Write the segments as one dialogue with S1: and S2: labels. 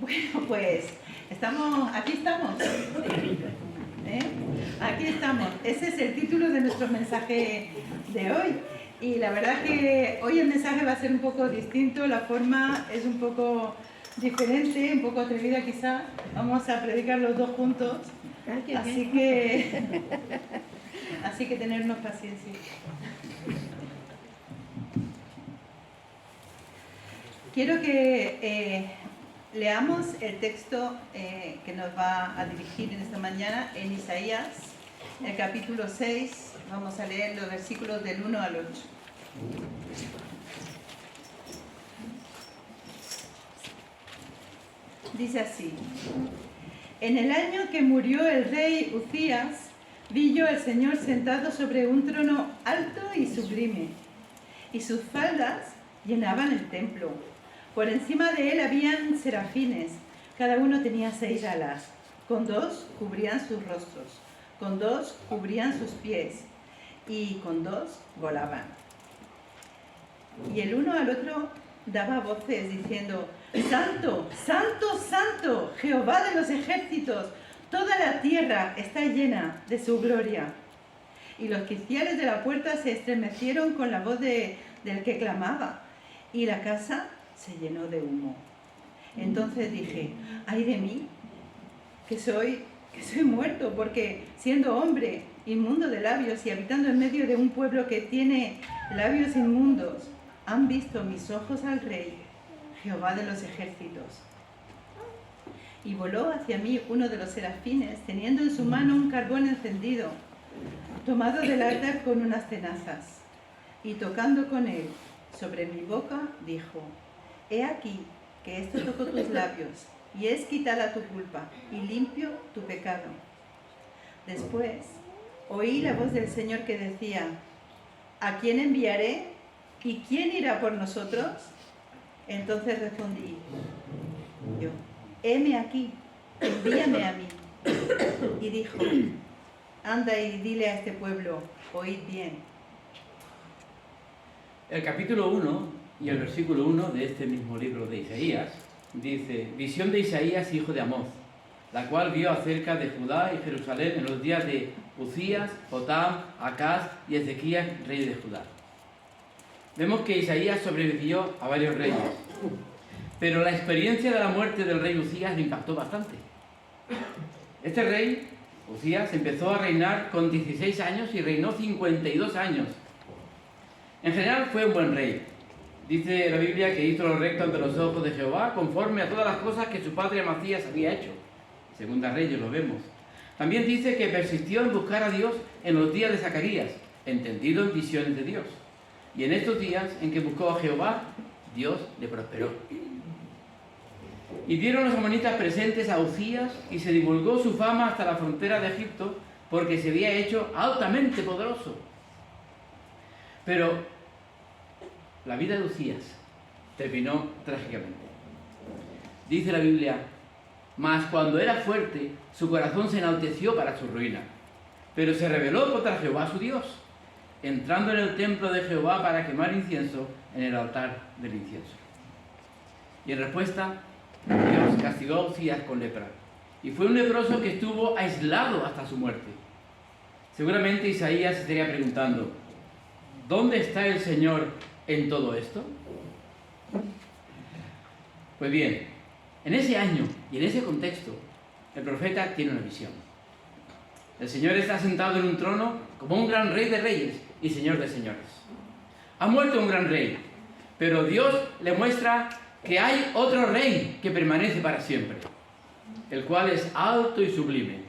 S1: Bueno, pues aquí estamos. Aquí estamos. Ese es el título de nuestro mensaje de hoy. Y la verdad que hoy el mensaje va a ser un poco distinto, la forma es un poco diferente, un poco atrevida quizá. Vamos a predicar los dos juntos. Así que tenernos paciencia. Quiero que leamos el texto que nos va a dirigir en esta mañana en Isaías, el capítulo 6. Vamos a leer los versículos del 1 al 8. Dice así: En el año que murió el rey Uzías, vi yo al Señor sentado sobre un trono alto y sublime, y sus faldas llenaban el templo. Por encima de él habían serafines, cada uno tenía 6 alas, con 2 cubrían sus rostros, con 2 cubrían sus pies, y con 2 volaban. Y el uno al otro daba voces diciendo: Santo, Santo, Santo, Jehová de los ejércitos, toda la tierra está llena de su gloria. Y los quiciales de la puerta se estremecieron con la voz del que clamaba, y la casa se llenó de humo. Entonces dije: ay de mí, que soy muerto, porque siendo hombre inmundo de labios y habitando en medio de un pueblo que tiene labios inmundos, han visto mis ojos al Rey, Jehová de los ejércitos. Y voló hacia mí uno de los serafines, teniendo en su mano un carbón encendido, tomado del altar con unas tenazas, y tocando con él sobre mi boca, dijo: he aquí que esto tocó tus labios, y es quitada tu culpa, y limpio tu pecado. Después oí la voz del Señor que decía: ¿a quién enviaré? ¿Y quién irá por nosotros? Entonces respondí yo: heme aquí, envíame a mí. Y dijo: anda y dile a este pueblo, oíd bien.
S2: El capítulo 1 y el versículo 1 de este mismo libro de Isaías dice: visión de Isaías, hijo de Amoz, la cual vio acerca de Judá y Jerusalén en los días de Uzías, Jotam, Acaz y Ezequías, rey de Judá. Vemos que Isaías sobrevivió a varios reyes, pero la experiencia de la muerte del rey Uzías le impactó bastante. Este rey, Uzías, empezó a reinar con 16 años y reinó 52 años. En general fue un buen rey. Dice la Biblia que hizo lo recto ante los ojos de Jehová, conforme a todas las cosas que su padre Amasías había hecho. Segunda Reyes lo vemos. También dice que persistió en buscar a Dios en los días de Zacarías, entendido en visiones de Dios. Y en estos días en que buscó a Jehová, Dios le prosperó. Y dieron los amonitas presentes a Uzías, y se divulgó su fama hasta la frontera de Egipto, porque se había hecho altamente poderoso. Pero la vida de Uzías terminó trágicamente. Dice la Biblia: mas cuando era fuerte, su corazón se enalteció para su ruina. Pero se rebeló contra Jehová su Dios, entrando en el templo de Jehová para quemar incienso en el altar del incienso. Y en respuesta, Dios castigó a Uzías con lepra. Y fue un leproso que estuvo aislado hasta su muerte. Seguramente Isaías se estaría preguntando: ¿dónde está el Señor en todo esto? Pues bien, en ese año y en ese contexto, el profeta tiene una visión. El Señor está sentado en un trono como un gran rey de reyes y señor de señores. Ha muerto un gran rey, pero Dios le muestra que hay otro rey que permanece para siempre, el cual es alto y sublime.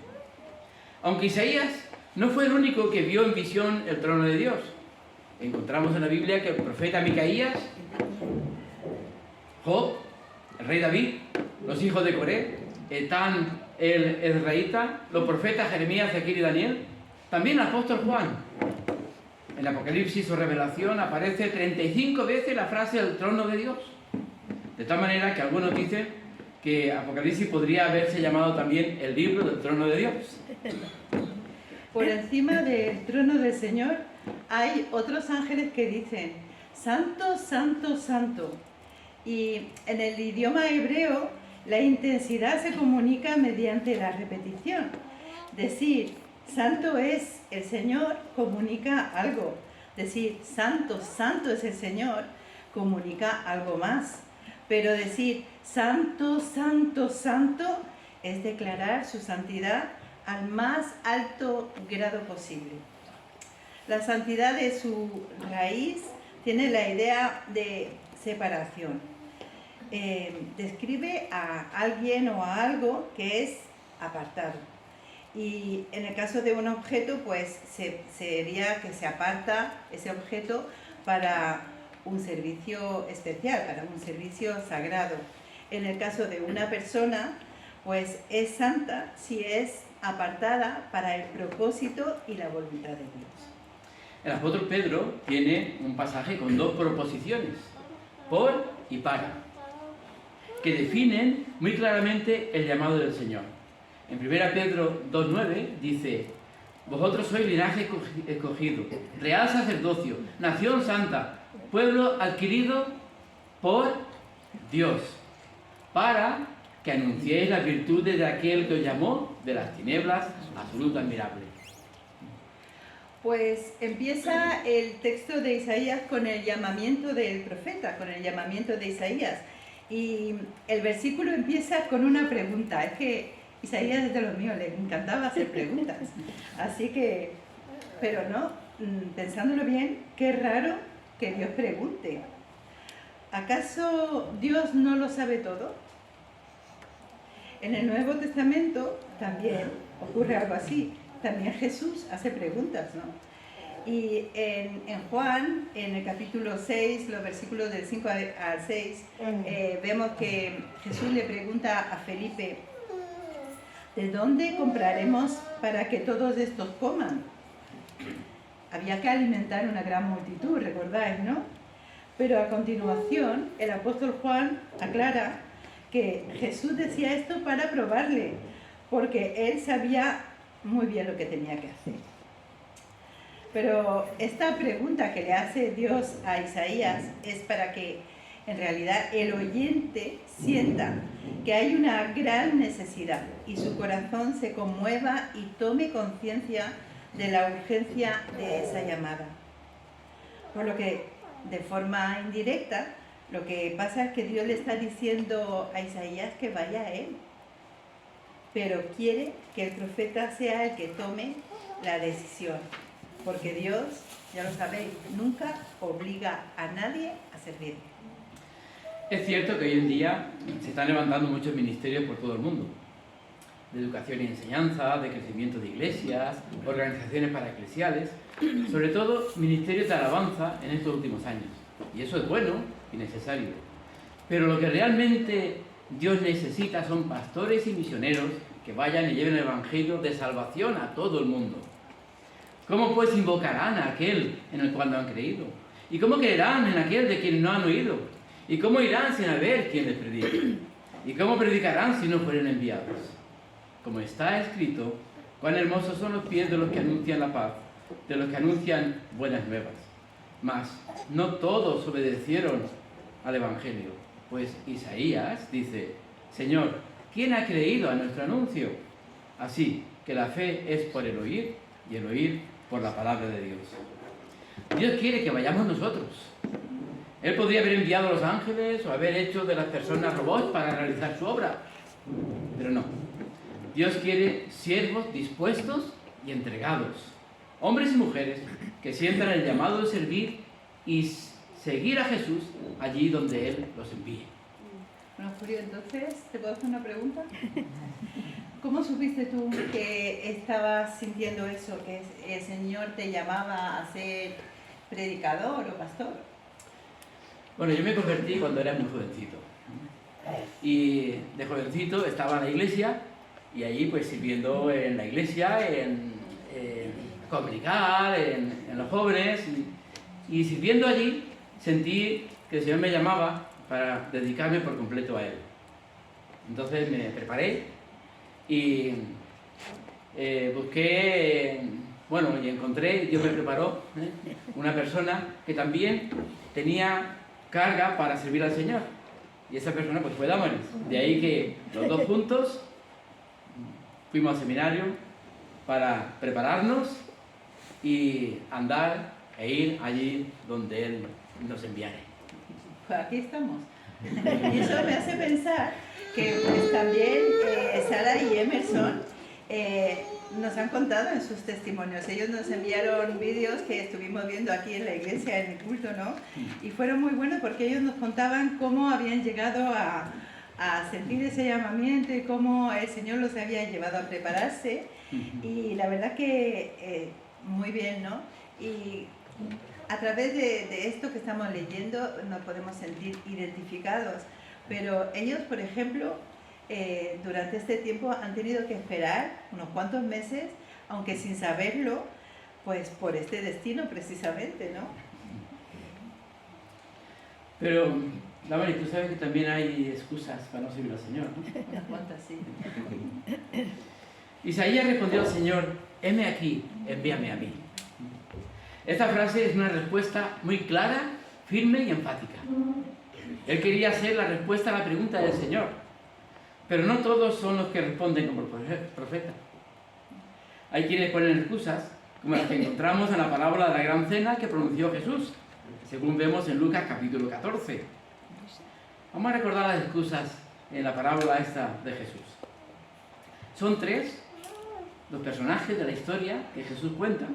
S2: Aunque Isaías no fue el único que vio en visión el trono de Dios. Encontramos en la Biblia que el profeta Micaías, Job, el rey David, los hijos de Coré, Etán el Ezraíta, los profetas Jeremías, Ezequiel y Daniel, también el apóstol Juan. En Apocalipsis o Revelación aparece 35 veces la frase del trono de Dios. De tal manera que algunos dicen que Apocalipsis podría haberse llamado también el libro del trono de Dios.
S1: Por encima del trono del Señor hay otros ángeles que dicen: Santo, Santo, Santo. Y en el idioma hebreo La intensidad se comunica mediante la repetición. Decir, santo es el Señor, comunica algo. Decir, santo, santo es el Señor, comunica algo más. Pero decir, santo, santo, santo, es declarar su santidad al más alto grado posible. La santidad de su raíz tiene la idea de separación. Describe a alguien o a algo que es apartado. Y en el caso de un objeto, pues sería que se aparta ese objeto para un servicio especial, para un servicio sagrado. En el caso de una persona, pues es santa si es apartada para el propósito y la voluntad de Dios.
S2: El apóstol Pedro tiene un pasaje con dos proposiciones, por y para, que definen muy claramente el llamado del Señor. En 1 Pedro 2:9 dice, vosotros sois linaje escogido, real sacerdocio, nación santa, pueblo adquirido por Dios, para que anunciéis las virtudes de aquel que os llamó de las tinieblas a su luz admirable.
S1: Pues empieza el texto de Isaías con el llamamiento del profeta, con el llamamiento de Isaías. Y el versículo empieza con una pregunta. Es que Isaías es de los míos, le encantaba hacer preguntas. Así que, pero no, pensándolo bien, qué raro que Dios pregunte. ¿Acaso Dios no lo sabe todo? En el Nuevo Testamento también ocurre algo así. También Jesús hace preguntas, ¿no? Y en Juan, en el capítulo 6, los versículos del 5 al 6, vemos que Jesús le pregunta a Felipe, ¿de dónde compraremos para que todos estos coman? Había que alimentar una gran multitud, recordáis, ¿no? Pero a continuación, el apóstol Juan aclara que Jesús decía esto para probarle, porque él sabía muy bien lo que tenía que hacer. Pero esta pregunta que le hace Dios a Isaías es para que en realidad el oyente sienta que hay una gran necesidad y su corazón se conmueva y tome conciencia de la urgencia de esa llamada. Por lo que, de forma indirecta, lo que pasa es que Dios le está diciendo a Isaías que vaya a él, pero quiere que el profeta sea el que tome la decisión, porque Dios, ya lo sabéis, nunca obliga a nadie a servir.
S2: Es cierto que hoy en día se están levantando muchos ministerios por todo el mundo, de educación y enseñanza, de crecimiento de iglesias, organizaciones paraeclesiales, sobre todo ministerios de alabanza en estos últimos años. Y eso es bueno y necesario. Pero lo que realmente Dios necesita son pastores y misioneros que vayan y lleven el evangelio de salvación a todo el mundo. ¿Cómo pues invocarán a aquel en el cual no han creído? ¿Y cómo creerán en aquel de quien no han oído? ¿Y cómo irán sin haber quien les predique? ¿Y cómo predicarán si no fueren enviados? Como está escrito, cuán hermosos son los pies de los que anuncian la paz, de los que anuncian buenas nuevas. Mas no todos obedecieron al evangelio, pues Isaías dice, Señor, ¿quién ha creído a nuestro anuncio? Así que la fe es por el oír y el oír por la palabra de Dios. Dios quiere que vayamos nosotros. Él podría haber enviado a los ángeles o haber hecho de las personas robots para realizar su obra, pero no. Dios quiere siervos dispuestos y entregados, hombres y mujeres que sientan el llamado de servir y seguir a Jesús allí donde Él los envíe.
S1: Bueno, Julio, entonces, ¿te puedo hacer una pregunta? ¿Cómo supiste tú que estabas sintiendo eso, que el Señor te llamaba a ser predicador o pastor?
S2: Bueno, yo me convertí cuando era muy jovencito. Y de jovencito estaba en la iglesia y ahí pues sirviendo en la iglesia, en comunicar, en los jóvenes. Y sirviendo allí sentí que el Señor me llamaba para dedicarme por completo a Él. Entonces me preparé y busqué, bueno, y encontré, Dios me preparó, una persona que también tenía carga para servir al Señor. Y esa persona pues fue Damaris. De ahí que los dos juntos fuimos al seminario para prepararnos y andar e ir allí donde Él nos enviare.
S1: Pues aquí estamos. Y eso me hace pensar que pues, también Sara y Emerson nos han contado en sus testimonios. Ellos nos enviaron vídeos que estuvimos viendo aquí en la iglesia, en el culto, ¿no? Y fueron muy buenos porque ellos nos contaban cómo habían llegado a sentir ese llamamiento y cómo el Señor los había llevado a prepararse. Y la verdad que muy bien, ¿no? Y a través de esto que estamos leyendo nos podemos sentir identificados. Pero ellos, por ejemplo, durante este tiempo han tenido que esperar unos cuantos meses, aunque sin saberlo, pues por este destino precisamente, ¿no?
S2: Pero, Damaris, tú sabes que también hay excusas para no servir al Señor, ¿no?
S1: Unas cuantas, sí.
S2: Isaías respondió al Señor: heme aquí, envíame a mí. Esta frase es una respuesta muy clara, firme y enfática. Él quería ser la respuesta a la pregunta del Señor, pero no todos son los que responden como profeta. Hay quienes ponen excusas, como las que encontramos en la parábola de la gran cena que pronunció Jesús, según vemos en Lucas capítulo 14. Vamos a recordar las excusas en la parábola esta de Jesús. Son tres los personajes de la historia que Jesús cuenta,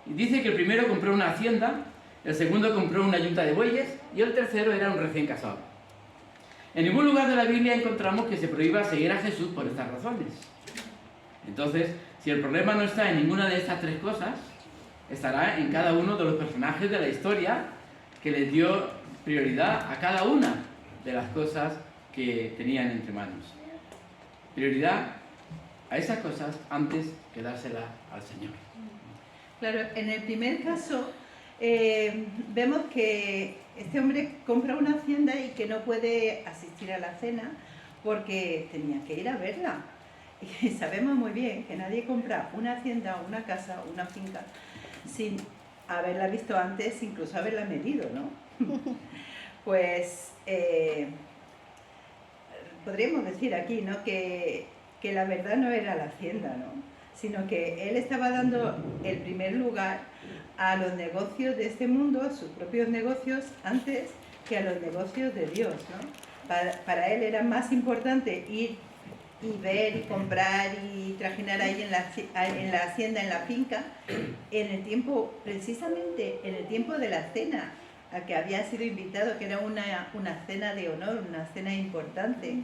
S2: y dice que el primero compró una hacienda, el segundo compró una yunta de bueyes y el tercero era un recién casado. En ningún lugar de la Biblia encontramos que se prohíba seguir a Jesús por estas razones. Entonces, si el problema no está en ninguna de estas tres cosas, estará en cada uno de los personajes de la historia que les dio prioridad a cada una de las cosas que tenían entre manos. Prioridad a esas cosas antes que dársela al Señor.
S1: Claro, en el primer caso vemos que este hombre compra una hacienda y que no puede asistir a la cena porque tenía que ir a verla. Y sabemos muy bien que nadie compra una hacienda, una casa, una finca sin haberla visto antes, incluso haberla medido, ¿no? Pues podríamos decir aquí, ¿no? Que la verdad no era la hacienda, ¿no? Sino que él estaba dando el primer lugar a los negocios de este mundo, a sus propios negocios, antes que a los negocios de Dios, ¿no? Para él era más importante ir y ver y comprar y trajinar ahí en la hacienda, en la finca, en el tiempo, precisamente en el tiempo de la cena, a que había sido invitado, que era una cena de honor, una cena importante.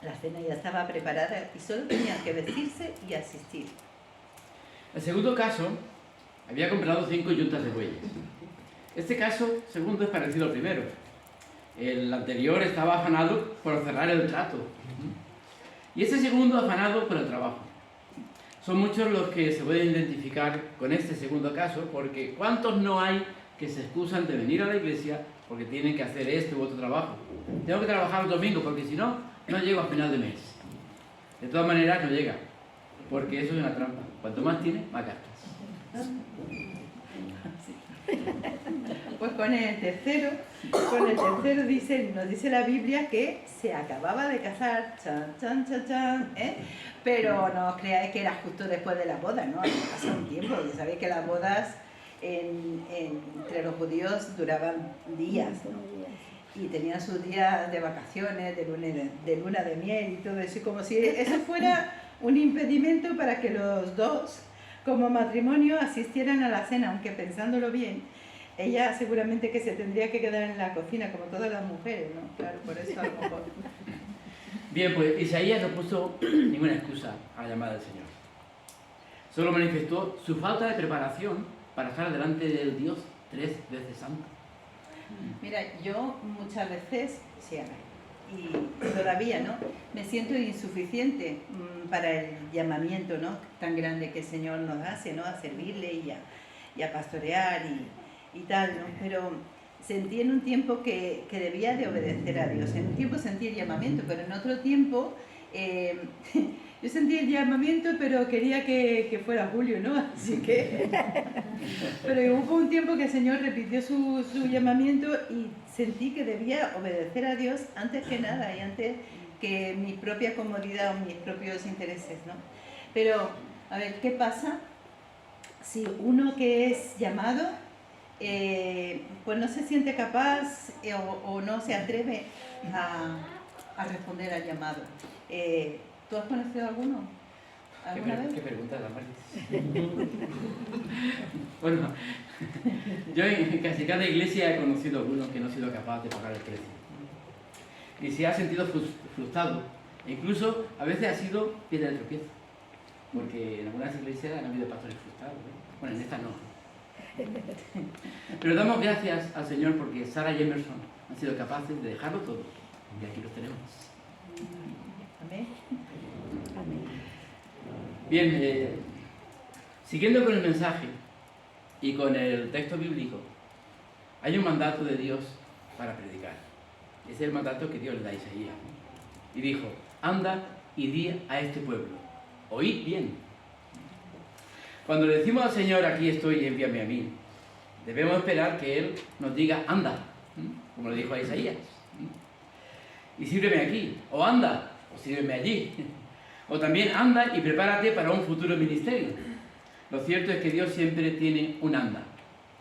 S1: La cena ya estaba preparada y solo tenían que vestirse y asistir.
S2: El segundo caso había comprado 5 yuntas de bueyes. Este caso segundo es parecido al primero. El anterior estaba afanado por cerrar el trato. Y este segundo afanado por el trabajo. Son muchos los que se pueden identificar con este segundo caso, porque ¿cuántos no hay que se excusan de venir a la iglesia porque tienen que hacer este u otro trabajo? Tengo que trabajar el domingo porque si no, no llego a final de mes. De todas maneras no llega, porque eso es una trampa. Cuanto más tienes, más gastas.
S1: Pues con el tercero nos dice la Biblia que se acababa de casar, chan, chan, chan, chan, ¿eh? Pero no os creáis que era justo después de la boda, ¿no? Había pasado un tiempo, ya sabéis que las bodas entre los judíos duraban días, ¿no? Y tenían sus días de vacaciones, de luna de miel y todo eso, y como si eso fuera un impedimento para que los dos, como matrimonio, asistieran a la cena, aunque pensándolo bien, ella seguramente que se tendría que quedar en la cocina, como todas las mujeres, ¿no? Claro, por eso a lo mejor.
S2: Bien, pues Isaías no puso ninguna excusa a la llamada del Señor. Solo manifestó su falta de preparación para estar delante del Dios 3 veces santo.
S1: Mira, yo muchas veces, sí, y todavía, ¿no? Me siento insuficiente para el llamamiento, ¿no? Tan grande que el Señor nos hace, ¿no? A servirle y a pastorear y tal, ¿no? Pero sentí en un tiempo que debía de obedecer a Dios. En un tiempo sentí el llamamiento, pero en otro tiempo Yo sentí el llamamiento, pero quería que fuera Julio, ¿no? Así que... Pero hubo un tiempo que el Señor repitió su llamamiento y sentí que debía obedecer a Dios antes que nada y antes que mi propia comodidad o mis propios intereses, ¿no? Pero, a ver, ¿qué pasa si uno que es llamado, pues no se siente capaz o no se atreve a responder al llamado? ¿Tú has conocido alguno? ¿Alguna vez?
S2: ¿Qué pregunta, Damaris? Bueno, yo en casi cada iglesia he conocido a algunos que no han sido capaces de pagar el precio. Y se ha sentido frustrado. E incluso a veces ha sido piedra de tropiezo. Porque en algunas iglesias han habido pastores frustrados, ¿eh? Bueno, en esta no. Pero damos gracias al Señor porque Sarah y Emerson han sido capaces de dejarlo todo. Y aquí los tenemos.
S1: Amén.
S2: Bien, siguiendo con el mensaje y con el texto bíblico, hay un mandato de Dios para predicar. Ese es el mandato que Dios le da a Isaías, ¿no? Y dijo, anda y di a este pueblo, oíd bien. Cuando le decimos al Señor, aquí estoy, envíame a mí, debemos esperar que Él nos diga, anda, como le dijo a Isaías, y sírveme aquí, o anda, o sírveme allí, o también anda y prepárate para un futuro ministerio. Lo cierto es que Dios siempre tiene un anda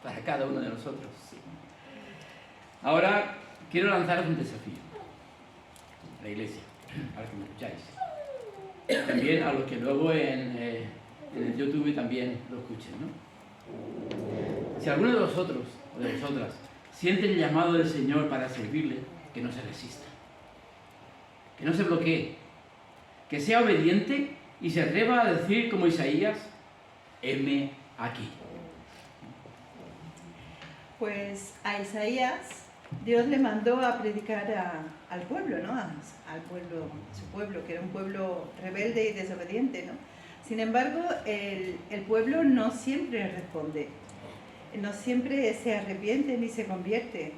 S2: para cada uno de nosotros. Ahora quiero lanzaros un desafío a la iglesia, a los que me escucháis, también a los que luego en el YouTube también lo escuchen, ¿no? Si alguno de vosotros o de vosotras siente el llamado del Señor para servirle, que no se resista, que no se bloquee, que sea obediente y se atreva a decir como Isaías, heme aquí.
S1: Pues a Isaías Dios le mandó a predicar al pueblo, ¿no? Al pueblo, su pueblo, que era un pueblo rebelde y desobediente, ¿no? Sin embargo, el pueblo no siempre responde, no siempre se arrepiente ni se convierte.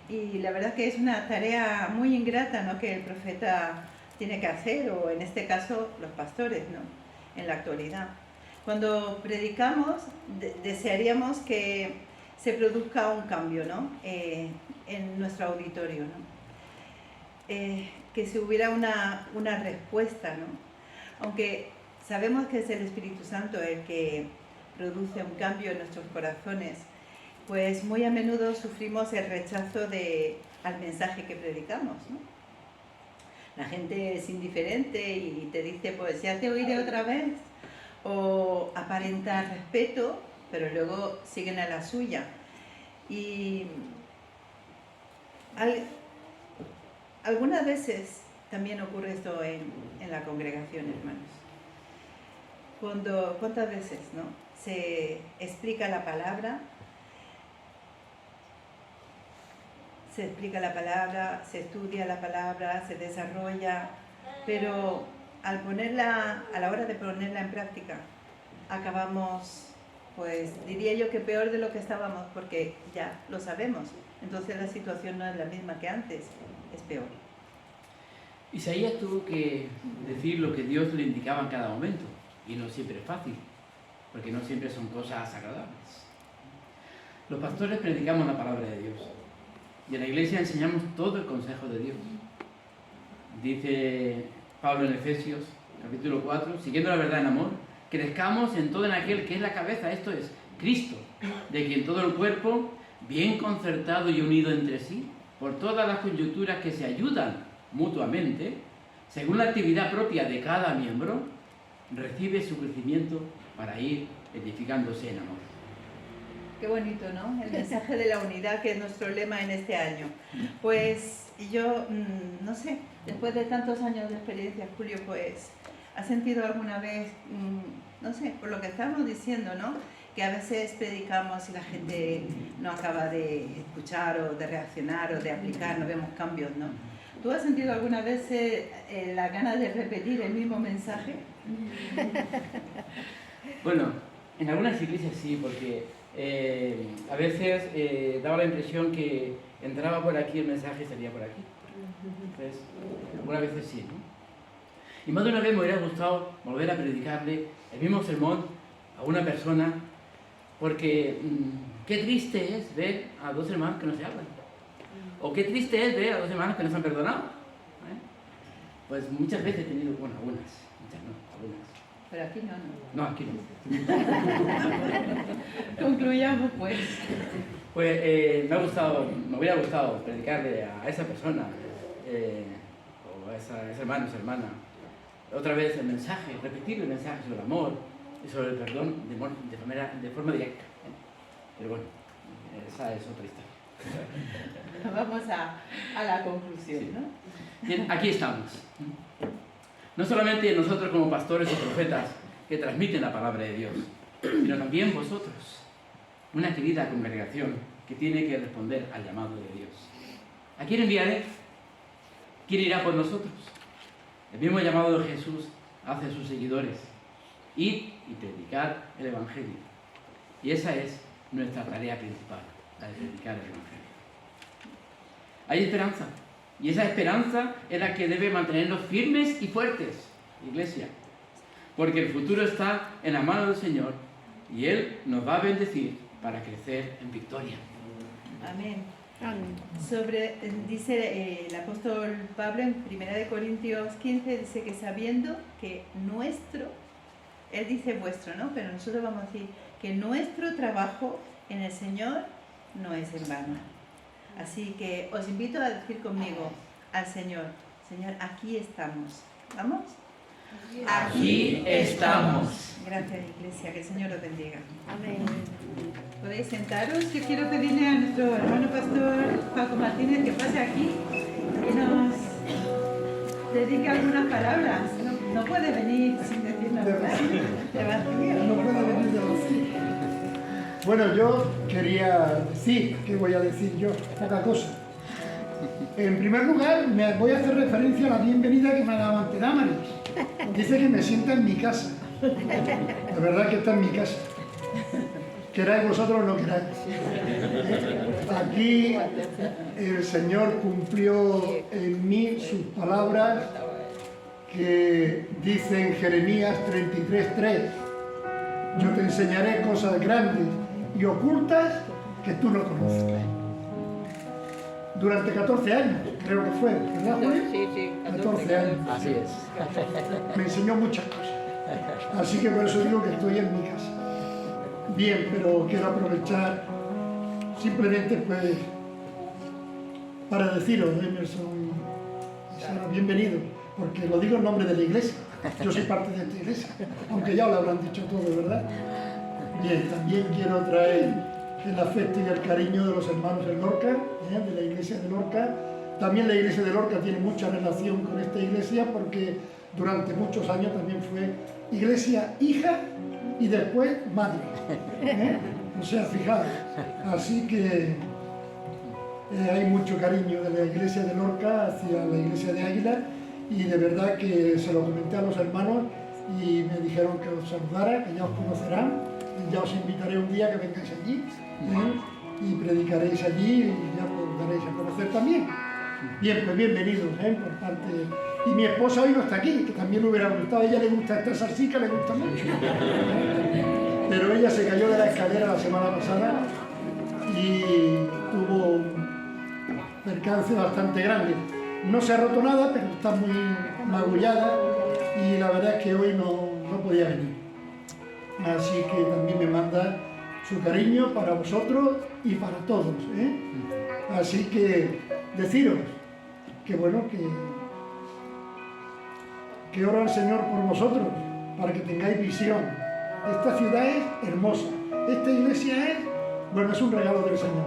S1: Y la verdad que es una tarea muy ingrata, ¿no?, que el profeta tiene que hacer, o en este caso los pastores, ¿no?, en la actualidad. Cuando predicamos, desearíamos que se produzca un cambio, ¿no?, en nuestro auditorio, ¿no? Que se hubiera una respuesta, ¿no? Aunque sabemos que es el Espíritu Santo el que produce un cambio en nuestros corazones, pues muy a menudo sufrimos el rechazo al mensaje que predicamos, ¿no? La gente es indiferente y te dice, pues ya te oiré otra vez, o aparenta respeto, pero luego siguen a la suya. Y algunas veces también ocurre esto en la congregación, hermanos. ¿Cuántas veces, no?, se explica la palabra, se estudia la palabra, se desarrolla, pero a la hora de ponerla en práctica, acabamos, pues diría yo que peor de lo que estábamos, porque ya lo sabemos. Entonces la situación no es la misma que antes, es peor.
S2: Isaías tuvo que decir lo que Dios le indicaba en cada momento, y no siempre es fácil, porque no siempre son cosas agradables. Los pastores predicamos la palabra de Dios, y en la iglesia enseñamos todo el consejo de Dios. Dice Pablo en Efesios, capítulo 4, siguiendo la verdad en amor, crezcamos en todo en aquel que es la cabeza, esto es, Cristo, de quien todo el cuerpo, bien concertado y unido entre sí, por todas las coyunturas que se ayudan mutuamente, según la actividad propia de cada miembro, recibe su crecimiento para ir edificándose en amor.
S1: Qué bonito, ¿no? El mensaje de la unidad, que es nuestro lema en este año. Pues yo, no sé, después de tantos años de experiencia, Julio, pues, ¿has sentido alguna vez, no sé, por lo que estamos diciendo, ¿no?, que a veces predicamos y la gente no acaba de escuchar o de reaccionar o de aplicar, no vemos cambios, ¿no? ¿Tú has sentido alguna vez la gana de repetir el mismo mensaje?
S2: Bueno, en algunas iglesias sí, porque a veces daba la impresión que entraba por aquí el mensaje y salía por aquí. Entonces, algunas veces sí, ¿no? Y más de una vez me hubiera gustado volver a predicarle el mismo sermón a una persona, porque qué triste es ver a dos hermanos que no se hablan. O qué triste es ver a dos hermanos que no se han perdonado. Pues muchas veces he tenido, bueno, algunas, muchas no, algunas.
S1: Pero aquí no.
S2: No, aquí no.
S1: Concluyamos, pues.
S2: Pues me hubiera gustado predicarle a esa persona, o a ese hermano, esa hermana, otra vez el mensaje, repetir el mensaje sobre el amor y sobre el perdón de forma directa. Pero bueno, esa es otra historia.
S1: Vamos a la conclusión,
S2: Sí.
S1: ¿no?
S2: Bien, aquí estamos. No solamente nosotros como pastores o profetas que transmiten la palabra de Dios, sino también vosotros, una querida congregación que tiene que responder al llamado de Dios. ¿A quién enviaré? ¿Quién irá por nosotros? El mismo llamado de Jesús hace a sus seguidores: id y predicar el Evangelio. Y esa es nuestra tarea principal, la de predicar el Evangelio. Hay esperanza, y esa esperanza es la que debe mantenernos firmes y fuertes, Iglesia, porque el futuro está en la mano del Señor y Él nos va a bendecir para crecer en victoria.
S1: Amén. Dice el apóstol Pablo en 1 Corintios 15, dice que sabiendo que nuestro, él dice vuestro, ¿no? Pero nosotros vamos a decir que nuestro trabajo en el Señor no es en vano. Así que os invito a decir conmigo al Señor: Señor, aquí estamos. ¿Vamos?
S2: Aquí estamos.
S1: Gracias, Iglesia, que el Señor os bendiga.
S3: Amén.
S1: Podéis sentaros. Yo quiero pedirle a nuestro hermano pastor Paco Martínez que pase aquí y nos dedique algunas palabras. No puede venir sin decirnos nada. De vacío.
S4: No puede venir de vacío. Bueno, yo quería decir, ¿qué voy a decir yo? Poca cosa. En primer lugar, me voy a hacer referencia a la bienvenida que me ha dado ante Damaris. Dice que me sienta en mi casa. La verdad que está en mi casa. Queráis vosotros o no queráis. Aquí el Señor cumplió en mí sus palabras que dice en Jeremías 33:3: yo te enseñaré cosas grandes y ocultas que tú no conoces. Durante 14 años, creo que fue, ¿verdad, Julio?
S3: Sí.
S4: 14 años.
S2: Así es.
S4: Me enseñó muchas cosas. Así que por eso digo que estoy en mi casa. Bien, pero quiero aprovechar simplemente pues para deciros, Emerson y Sara, bienvenidos, porque lo digo en nombre de la iglesia. Yo soy parte de esta iglesia, aunque ya os lo habrán dicho todo, ¿verdad? Bien, también quiero traer el afecto y el cariño de los hermanos de Lorca, de la iglesia de Lorca. También la iglesia de Lorca tiene mucha relación con esta iglesia porque durante muchos años también fue iglesia hija y después madre. O sea, fijaos. Así que hay mucho cariño de la iglesia de Lorca hacia la iglesia de Águila, y de verdad que se lo comenté a los hermanos y me dijeron que os saludara, que ya os conocerán, y ya os invitaré un día que vengáis allí y predicaréis allí y ya os daréis a conocer también. Bien, pues bienvenidos por parte de... Y mi esposa hoy no está aquí, que también le hubiera gustado. A ella le gusta esta salsica, le gusta mucho. Pero ella se cayó de la escalera la semana pasada y tuvo un percance bastante grande. No se ha roto nada, pero está muy magullada y la verdad es que hoy no podía venir. Así que también me manda su cariño para vosotros y para todos. Así que deciros que bueno, que oro al Señor por vosotros, para que tengáis visión. Esta ciudad es hermosa, esta iglesia es un regalo del Señor.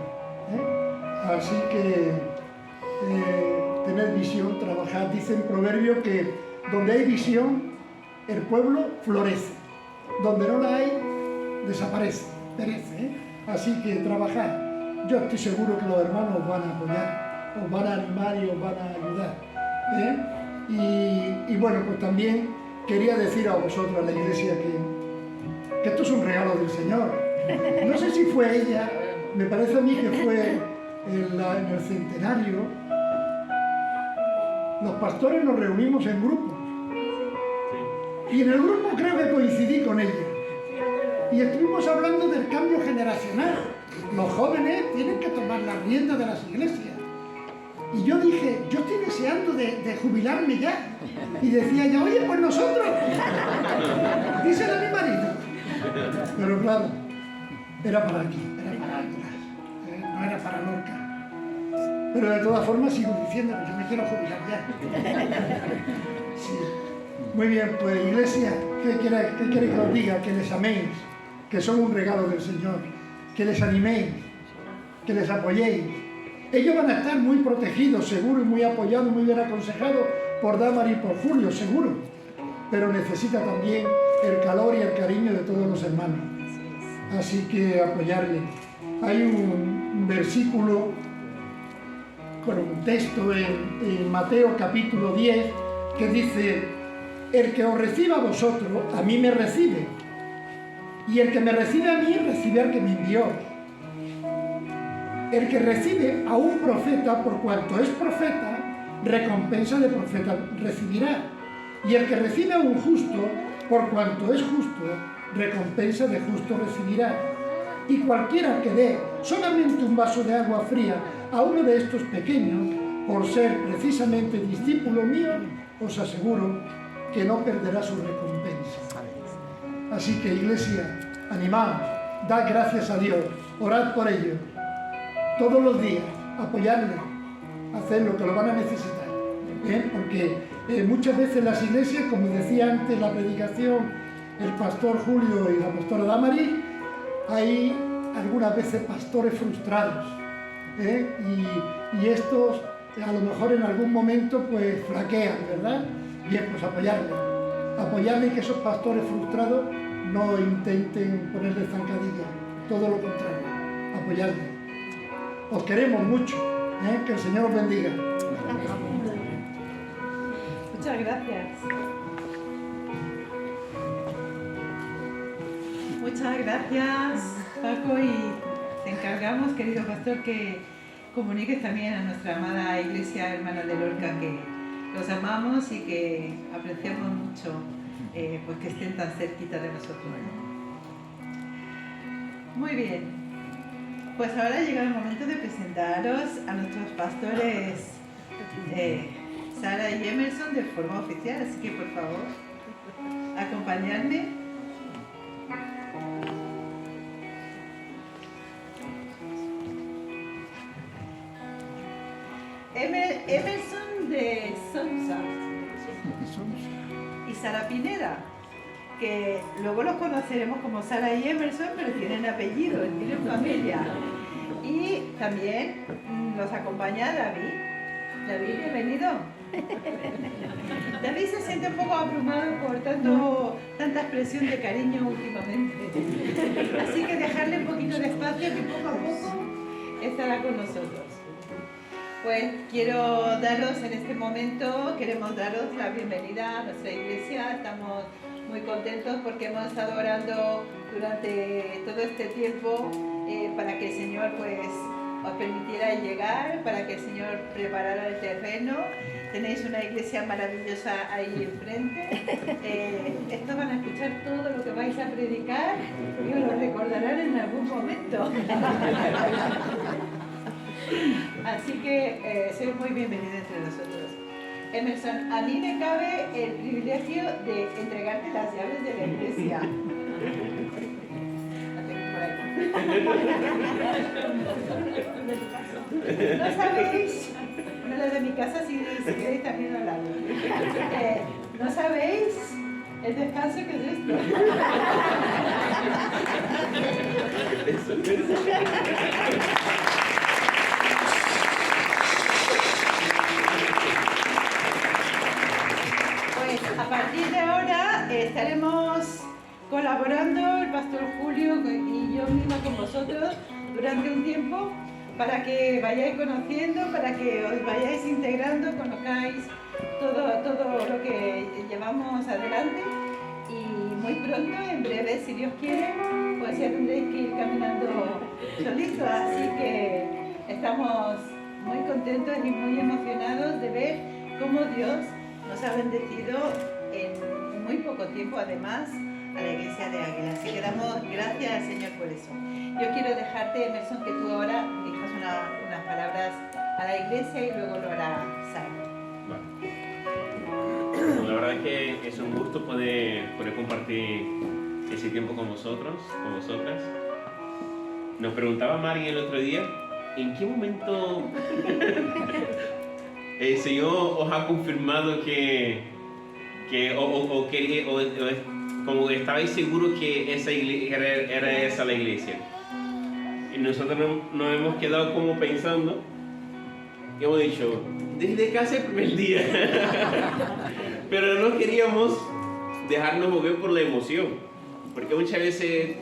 S4: Así que tened visión, trabajad. Dice en Proverbios que donde hay visión, el pueblo florece. Donde no la hay, desaparece, perece. Así que trabajad. Yo estoy seguro que los hermanos os van a apoyar, os van a animar y os van a ayudar. Y bueno, pues también quería decir a vosotros, a la iglesia, que esto es un regalo del Señor. No sé si fue ella, me parece a mí que fue en el centenario. Los pastores nos reunimos en grupos Y en el grupo creo que coincidí con ella. Y estuvimos hablando del cambio generacional. Los jóvenes tienen que tomar las riendas de las iglesias. Y yo dije, yo estoy deseando de jubilarme ya. Y decía yo, oye, pues nosotros. Díselo a mi marido. Pero claro, era para aquí, era para Águilas, no era para Lorca. Pero de todas formas sigo diciendo que yo me quiero jubilar ya. Sí. Muy bien, pues iglesia, ¿qué quiere que os diga? Que les améis, que son un regalo del Señor, que les animéis, que les apoyéis. Ellos van a estar muy protegidos, seguro, y muy apoyados, muy bien aconsejados por Damaris y por Julio, seguro. Pero necesita también el calor y el cariño de todos los hermanos. Así que apoyarle. Hay un versículo, bueno, un texto en Mateo capítulo 10 que dice: el que os reciba a vosotros, a mí me recibe. Y el que me recibe a mí, recibe al que me envió. El que recibe a un profeta, por cuanto es profeta, recompensa de profeta recibirá. Y el que recibe a un justo, por cuanto es justo, recompensa de justo recibirá. Y cualquiera que dé solamente un vaso de agua fría a uno de estos pequeños, por ser precisamente discípulo mío, os aseguro que no perderá su recompensa. Así que, iglesia, animaos, dad gracias a Dios, orad por ellos, todos los días, apoyarles, hacerlo, que lo van a necesitar. Porque muchas veces las iglesias, como decía antes la predicación el pastor Julio y la pastora Damaris, hay algunas veces pastores frustrados, y estos a lo mejor en algún momento pues flaquean, ¿verdad? Bien, pues apoyarle y que esos pastores frustrados no intenten ponerle zancadilla, todo lo contrario, apoyarle. Os queremos mucho, que el Señor os bendiga.
S1: Muchas gracias. Muchas gracias, Paco, y te encargamos, querido pastor, que comuniques también a nuestra amada Iglesia Hermana de Lorca que los amamos y que apreciamos mucho pues que estén tan cerquita de nosotros. Muy bien, pues ahora llega el momento de presentaros a nuestros pastores Sara y Emerson de forma oficial, así que por favor, acompañadme. Emerson de Sonsa y Sara Pineda, que luego los conoceremos como Sara y Emerson, pero tienen apellido, tienen familia. Y también nos acompaña David. David, bienvenido. David se siente un poco abrumado por tanta expresión de cariño últimamente. Así que dejarle un poquito de espacio que poco a poco estará con nosotros. Pues queremos daros la bienvenida a nuestra iglesia. Estamos muy contentos porque hemos estado orando durante todo este tiempo para que el Señor pues os permitiera llegar, para que el Señor preparara el terreno. Tenéis una iglesia maravillosa ahí enfrente. Estos van a escuchar todo lo que vais a predicar y os lo recordarán en algún momento. Así que sois muy bienvenidos entre nosotros. Emerson, a mí me cabe el privilegio de entregarte las llaves de la iglesia. No sabéis, no la de mi casa, si queréis también al lado. No sabéis el descanso que es esto. A partir de ahora estaremos colaborando el pastor Julio y yo misma con vosotros durante un tiempo para que vayáis conociendo, para que os vayáis integrando, conozcáis todo lo que llevamos adelante y muy pronto, en breve, si Dios quiere, pues ya tendréis que ir caminando solitos, así que estamos muy contentos y muy emocionados de ver cómo Dios nos ha bendecido en muy poco tiempo además a la iglesia de Águila. Así que damos gracias al Señor por eso. Yo quiero dejarte, Emerson, que tú ahora dirijas unas palabras a la iglesia y luego lo hará Sara.
S3: Bueno, la verdad es que es un gusto poder compartir ese tiempo con vosotros, con vosotras. Nos preguntaba Mari el otro día, ¿en qué momento el Señor os ha confirmado como estabais seguros que esa iglesia, era esa la iglesia? Y nosotros nos hemos quedado como pensando y hemos dicho, desde casi el primer día. Pero no queríamos dejarnos mover por la emoción, porque muchas veces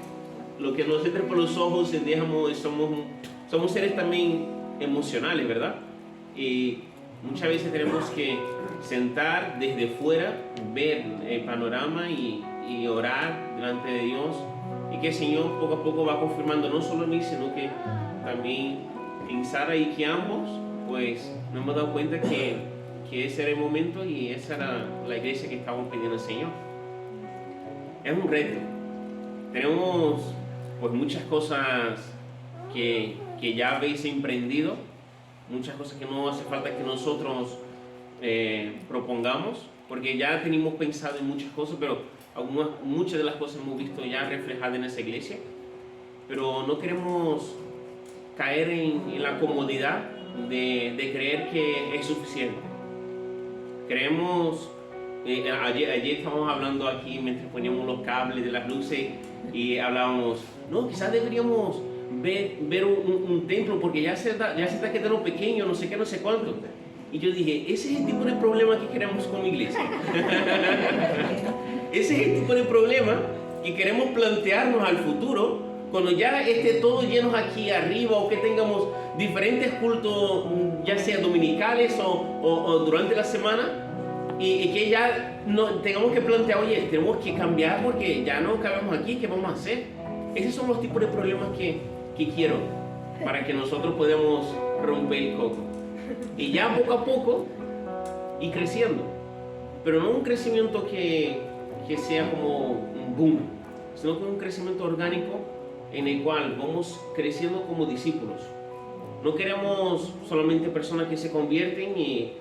S3: lo que nos entra por los ojos somos seres también emocionales, ¿verdad? Y muchas veces tenemos que sentar desde fuera, ver el panorama y orar delante de Dios, y que el Señor poco a poco va confirmando no solo en mí, sino que también en Sara, y que ambos pues nos hemos dado cuenta que ese era el momento y esa era la iglesia que estábamos pidiendo al Señor. Es un reto. Tenemos pues muchas cosas que ya habéis emprendido, muchas cosas que no hace falta que nosotros propongamos, porque ya teníamos pensado en muchas cosas, pero muchas de las cosas hemos visto ya reflejadas en esa iglesia, pero no queremos caer en la comodidad de creer que es suficiente. Creemos, ayer estábamos hablando aquí mientras poníamos los cables de las luces y hablábamos, no, quizás deberíamos ver un templo porque ya se está quedando pequeño, no sé qué, no sé cuánto. Y yo dije, ese es el tipo de problema que queremos como iglesia. Ese es el tipo de problema que queremos plantearnos al futuro, cuando ya esté todo lleno aquí arriba, o que tengamos diferentes cultos, ya sea dominicales o durante la semana, y que ya no tengamos que plantear, oye, tenemos que cambiar porque ya no cabemos aquí, ¿qué vamos a hacer? Esos son los tipos de problemas que quiero, para que nosotros podamos romper el coco. Y ya poco a poco ir creciendo, pero no un crecimiento que sea como un boom, sino que un crecimiento orgánico en el cual vamos creciendo como discípulos. No queremos solamente personas que se convierten y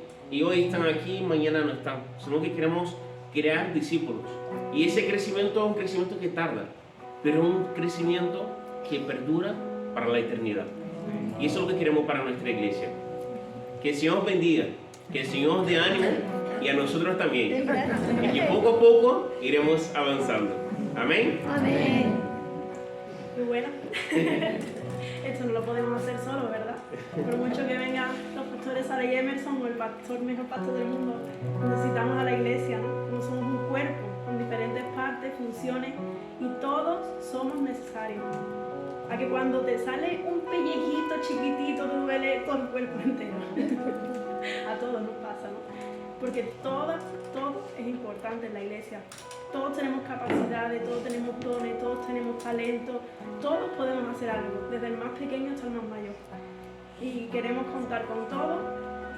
S3: hoy están aquí y mañana no están, sino que queremos crear discípulos. Y ese crecimiento es un crecimiento que tarda, pero un crecimiento que perdura para la eternidad. Y eso es lo que queremos para nuestra iglesia. Que el Señor os bendiga, que el Señor os dé ánimo, y a nosotros también. Y que poco a poco iremos avanzando. Amén.
S5: Amén. Muy bueno. Esto no lo podemos hacer solo, ¿verdad? Por mucho que vengan los pastores Sara y Emerson o el mejor pastor del mundo, necesitamos a la iglesia, ¿no? Como somos un cuerpo con diferentes partes, funciones, y todos somos necesarios. A que cuando te sale un pellejito chiquitito te duele todo el cuerpo entero. A todos nos pasa, ¿no? Porque todo es importante en la iglesia. Todos tenemos capacidades, todos tenemos dones, todos tenemos talento, todos podemos hacer algo, desde el más pequeño hasta el más mayor. Y queremos contar con todos,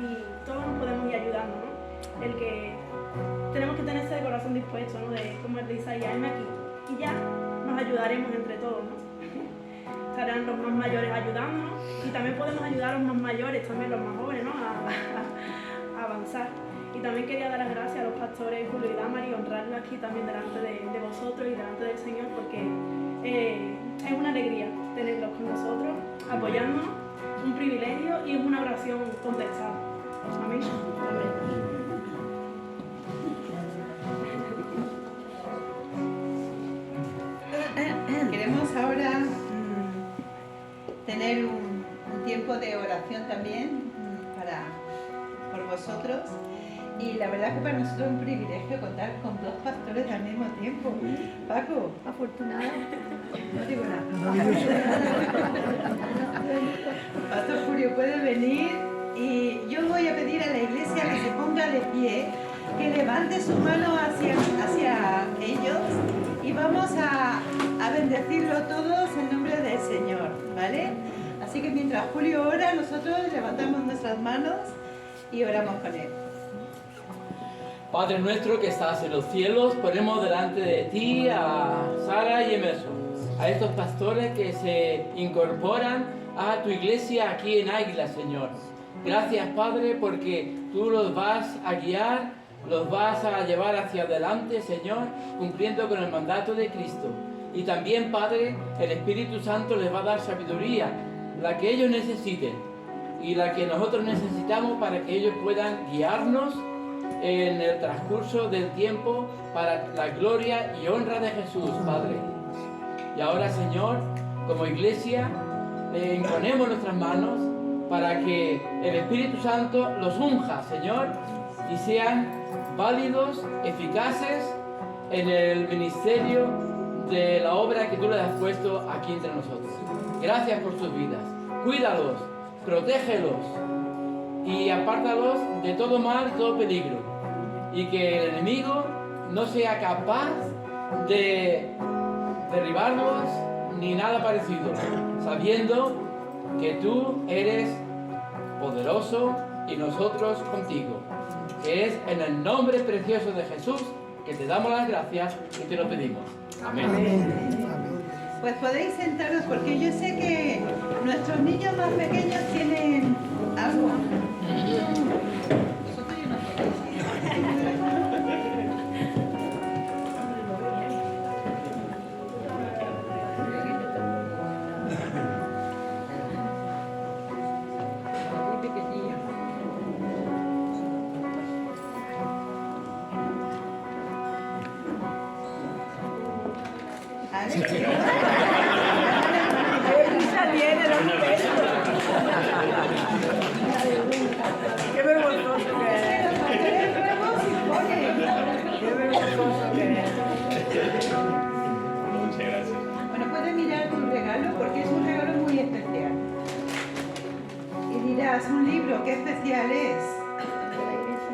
S5: y todos nos podemos ir ayudando, ¿no? El que tenemos que tener ese corazón dispuesto, ¿no? Como el de Isaías, heme aquí. Y ya nos ayudaremos entre todos, ¿no? Estarán los más mayores ayudándonos, y también podemos ayudar a los más mayores, también los más jóvenes, ¿no? A avanzar. Y también quería dar las gracias a los pastores Julio y Damari y honrarlos aquí también delante de vosotros y delante del Señor, porque es una alegría tenerlos con nosotros, apoyándonos, un privilegio, y es una oración contestada. Amén.
S1: Queremos ahora tener un tiempo de oración también por vosotros, y la verdad que para nosotros es un privilegio contar con dos pastores al mismo tiempo. Paco,
S5: Afortunada.
S1: no digo nada. Pastor Julio puede venir, y yo voy a pedir a la iglesia que se ponga de pie, que levante su mano hacia ellos, y vamos a bendecirlo todos en nombre del Señor, ¿vale? Así que mientras Julio ora, nosotros levantamos nuestras manos y oramos con él.
S2: Padre nuestro que estás en los cielos, ponemos delante de ti a Sara y Emerson, a estos pastores que se incorporan a tu iglesia aquí en Águila, Señor. Gracias, Padre, porque tú los vas a guiar, los vas a llevar hacia adelante, Señor, cumpliendo con el mandato de Cristo. Y también, Padre, el Espíritu Santo les va a dar sabiduría, la que ellos necesiten y la que nosotros necesitamos para que ellos puedan guiarnos en el transcurso del tiempo para la gloria y honra de Jesús, Padre. Y ahora, Señor, como iglesia, imponemos nuestras manos para que el Espíritu Santo los unja, Señor, y sean válidos, eficaces en el ministerio de la obra que tú les has puesto aquí entre nosotros. Gracias por sus vidas. Cuídalos, protégelos y apártalos de todo mal, todo peligro. Y que el enemigo no sea capaz de derribarlos ni nada parecido, sabiendo que tú eres poderoso y nosotros contigo. Que es en el nombre precioso de Jesús que te damos las gracias y te lo pedimos. Amén.
S1: Pues podéis sentaros porque yo sé que nuestros niños más pequeños tienen algo. Vosotros ya no podéis.
S6: Qué vergonzoso que es. Qué vergonzoso que es.
S3: Muchas gracias.
S1: Bueno, puedes mirar tu regalo porque es un regalo muy especial. Y dirás, ¿un libro qué especial es?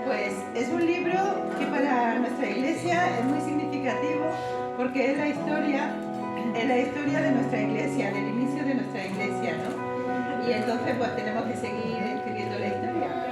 S1: Pues es un libro que para nuestra iglesia es muy significativo porque es la historia de nuestra iglesia, del inicio de nuestra iglesia, ¿no? Y entonces pues tenemos que seguir escribiendo la historia.